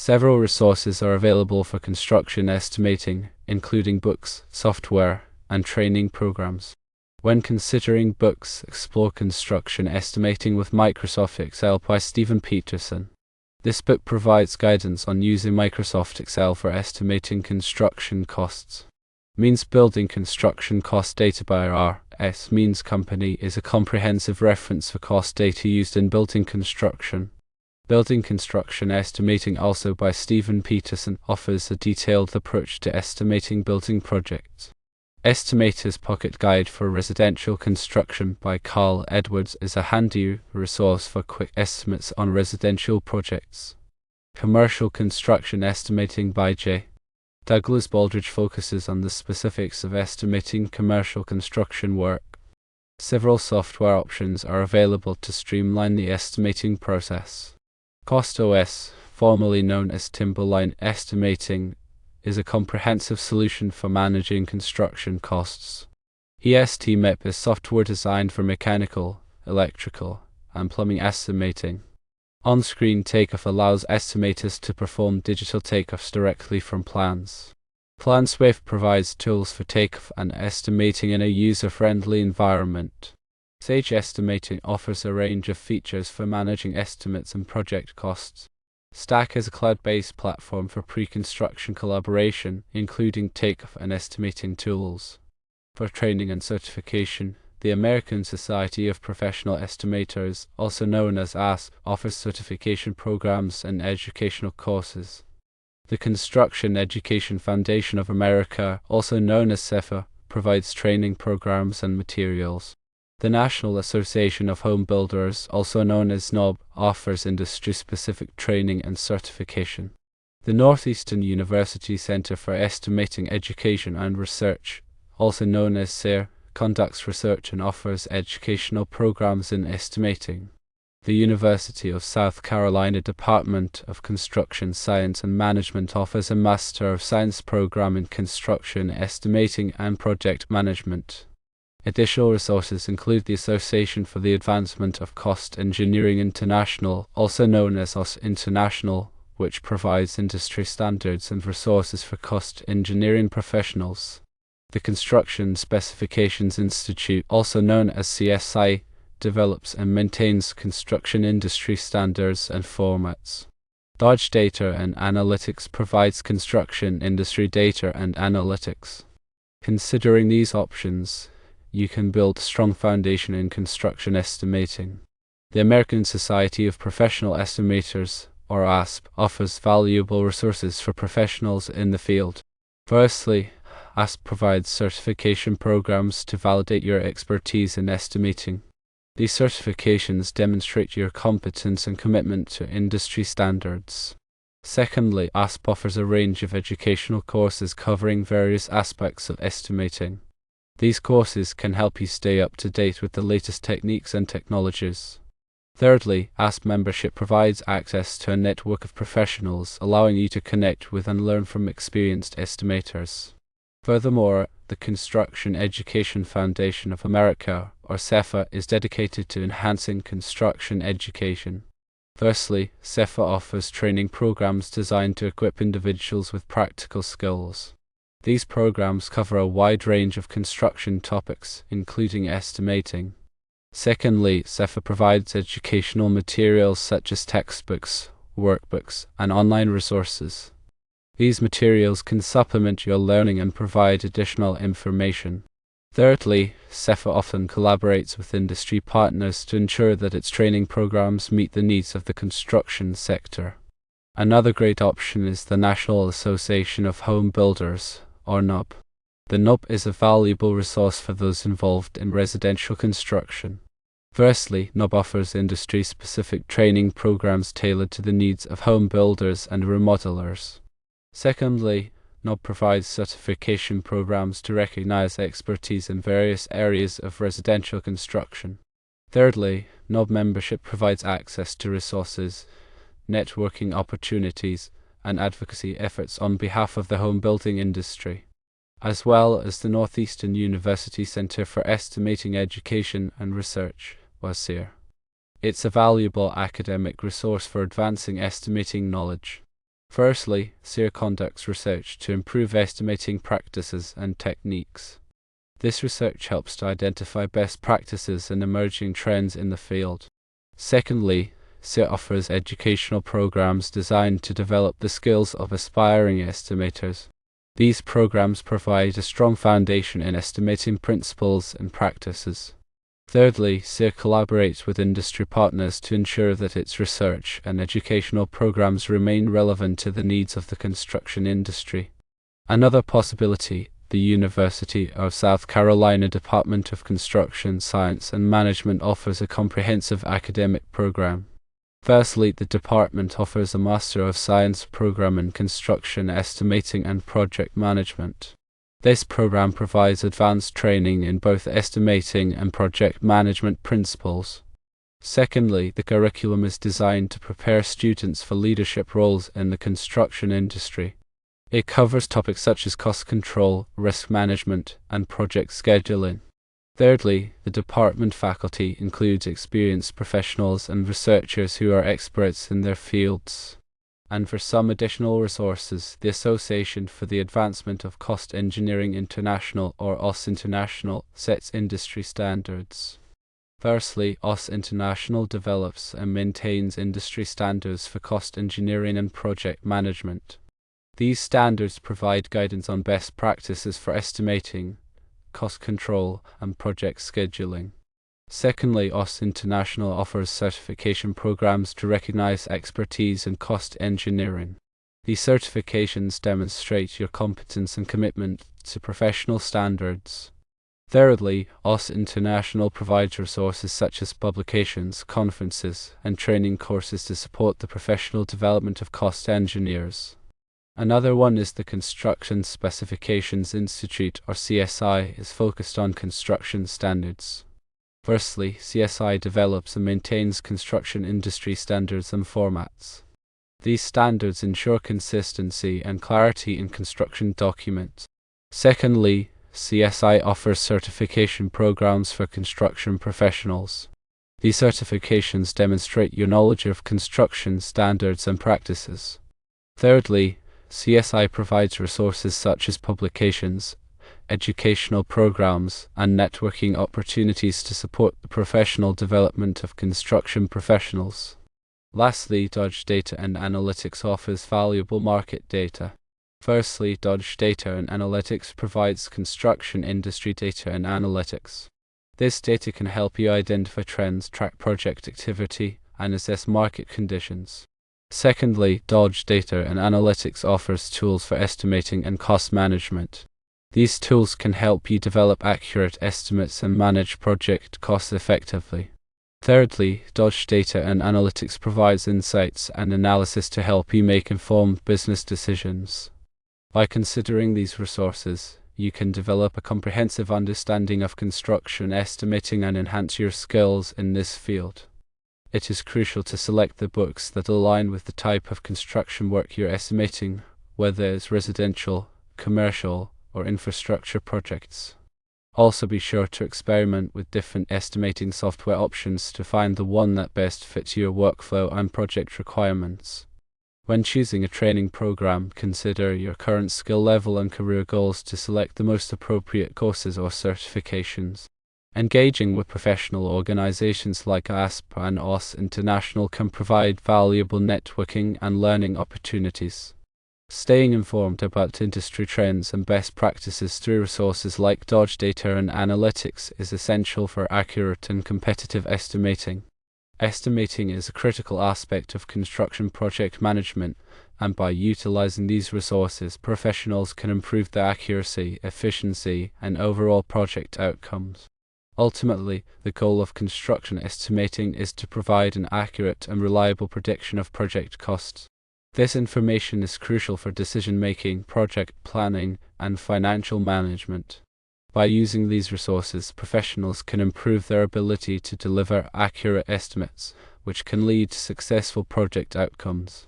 Several resources are available for construction estimating, including books, software, and training programs. When considering books, explore Construction Estimating with Microsoft Excel by Stephen Peterson. This book provides guidance on using Microsoft Excel for estimating construction costs. Means Building Construction Cost Data by R.S. Means Company is a comprehensive reference for cost data used in building construction. Building Construction Estimating, also by Stephen Peterson, offers a detailed approach to estimating building projects. Estimator's Pocket Guide for Residential Construction by Carl Edwards is a handy resource for quick estimates on residential projects. Commercial Construction Estimating by J. Douglas Baldridge focuses on the specifics of estimating commercial construction work. Several software options are available to streamline the estimating process. CostOS, formerly known as Timberline Estimating, is a comprehensive solution for managing construction costs. ESTmep is software designed for mechanical, electrical, and plumbing estimating. On-Screen Takeoff allows estimators to perform digital takeoffs directly from plans. PlanSwift provides tools for takeoff and estimating in a user-friendly environment. Sage Estimating offers a range of features for managing estimates and project costs. Stack is a cloud-based platform for pre-construction collaboration, including takeoff and estimating tools. For training and certification, the American Society of Professional Estimators, also known as ASPE, offers certification programs and educational courses. The Construction Education Foundation of America, also known as CEFA, provides training programs and materials. The National Association of Home Builders, also known as NAHB, offers industry-specific training and certification. The Northeastern University Center for Estimating Education and Research, also known as CER, conducts research and offers educational programs in estimating. The University of South Carolina Department of Construction Science and Management offers a Master of Science program in construction estimating and project management. Additional resources include the Association for the Advancement of Cost Engineering International, also known as OS International, which provides industry standards and resources for cost engineering professionals. The Construction Specifications Institute, also known as CSI, develops and maintains construction industry standards and formats. Dodge Data and Analytics provides construction industry data and analytics. Considering these options, you can build a strong foundation in construction estimating. The American Society of Professional Estimators, or ASPE, offers valuable resources for professionals in the field. Firstly, ASPE provides certification programs to validate your expertise in estimating. These certifications demonstrate your competence and commitment to industry standards. Secondly, ASPE offers a range of educational courses covering various aspects of estimating. These courses can help you stay up to date with the latest techniques and technologies. Thirdly, ASPE membership provides access to a network of professionals, allowing you to connect with and learn from experienced estimators. Furthermore, the Construction Education Foundation of America, or CEFA, is dedicated to enhancing construction education. Firstly, CEFA offers training programs designed to equip individuals with practical skills. These programs cover a wide range of construction topics, including estimating. Secondly, CEFA provides educational materials such as textbooks, workbooks, and online resources. These materials can supplement your learning and provide additional information. Thirdly, CEFA often collaborates with industry partners to ensure that its training programs meet the needs of the construction sector. Another great option is the National Association of Home Builders, or NAHB. The NAHB is a valuable resource for those involved in residential construction. Firstly, NAHB offers industry-specific training programs tailored to the needs of home builders and remodelers. Secondly, NAHB provides certification programs to recognize expertise in various areas of residential construction. Thirdly, NAHB membership provides access to resources, networking opportunities, and advocacy efforts on behalf of the home building industry, as well as the Northeastern University Center for Estimating Education and Research, or CER. It's a valuable academic resource for advancing estimating knowledge. Firstly, CEFA conducts research to improve estimating practices and techniques. This research helps to identify best practices and emerging trends in the field. Secondly, CEFA offers educational programs designed to develop the skills of aspiring estimators. These programs provide a strong foundation in estimating principles and practices. Thirdly, CEFA collaborates with industry partners to ensure that its research and educational programs remain relevant to the needs of the construction industry. Another possibility, the University of South Carolina Department of Construction Science and Management offers a comprehensive academic program. Firstly, the department offers a Master of Science program in Construction Estimating and Project Management. This program provides advanced training in both estimating and project management principles. Secondly, the curriculum is designed to prepare students for leadership roles in the construction industry. It covers topics such as cost control, risk management, and project scheduling. Thirdly, the department faculty includes experienced professionals and researchers who are experts in their fields. And for some additional resources, the Association for the Advancement of Cost Engineering International, or OS International, sets industry standards. Firstly, OS International develops and maintains industry standards for cost engineering and project management. These standards provide guidance on best practices for estimating, cost control, and project scheduling. Secondly, OS International offers certification programs to recognize expertise in cost engineering. These certifications demonstrate your competence and commitment to professional standards. Thirdly, OS International provides resources such as publications, conferences, and training courses to support the professional development of cost engineers. Another one is the Construction Specifications Institute, or CSI, is focused on construction standards. Firstly, CSI develops and maintains construction industry standards and formats. These standards ensure consistency and clarity in construction documents. Secondly, CSI offers certification programs for construction professionals. These certifications demonstrate your knowledge of construction standards and practices. Thirdly, CSI provides resources such as publications, educational programs, and networking opportunities to support the professional development of construction professionals. Lastly, Dodge Data and Analytics offers valuable market data. Firstly, Dodge Data and Analytics provides construction industry data and analytics. This data can help you identify trends, track project activity, and assess market conditions. Secondly, Dodge Data and Analytics offers tools for estimating and cost management. These tools can help you develop accurate estimates and manage project costs effectively. Thirdly, Dodge Data and Analytics provides insights and analysis to help you make informed business decisions. By considering these resources, you can develop a comprehensive understanding of construction estimating and enhance your skills in this field. It is crucial to select the books that align with the type of construction work you're estimating, whether it's residential, commercial, or infrastructure projects. Also be sure to experiment with different estimating software options to find the one that best fits your workflow and project requirements. When choosing a training program, consider your current skill level and career goals to select the most appropriate courses or certifications. Engaging with professional organizations like ASPE and OS International can provide valuable networking and learning opportunities. Staying informed about industry trends and best practices through resources like Dodge Data and Analytics is essential for accurate and competitive estimating. Estimating is a critical aspect of construction project management, and by utilizing these resources, professionals can improve the accuracy, efficiency, and overall project outcomes. Ultimately, the goal of construction estimating is to provide an accurate and reliable prediction of project costs. This information is crucial for decision-making, project planning, and financial management. By using these resources, professionals can improve their ability to deliver accurate estimates, which can lead to successful project outcomes.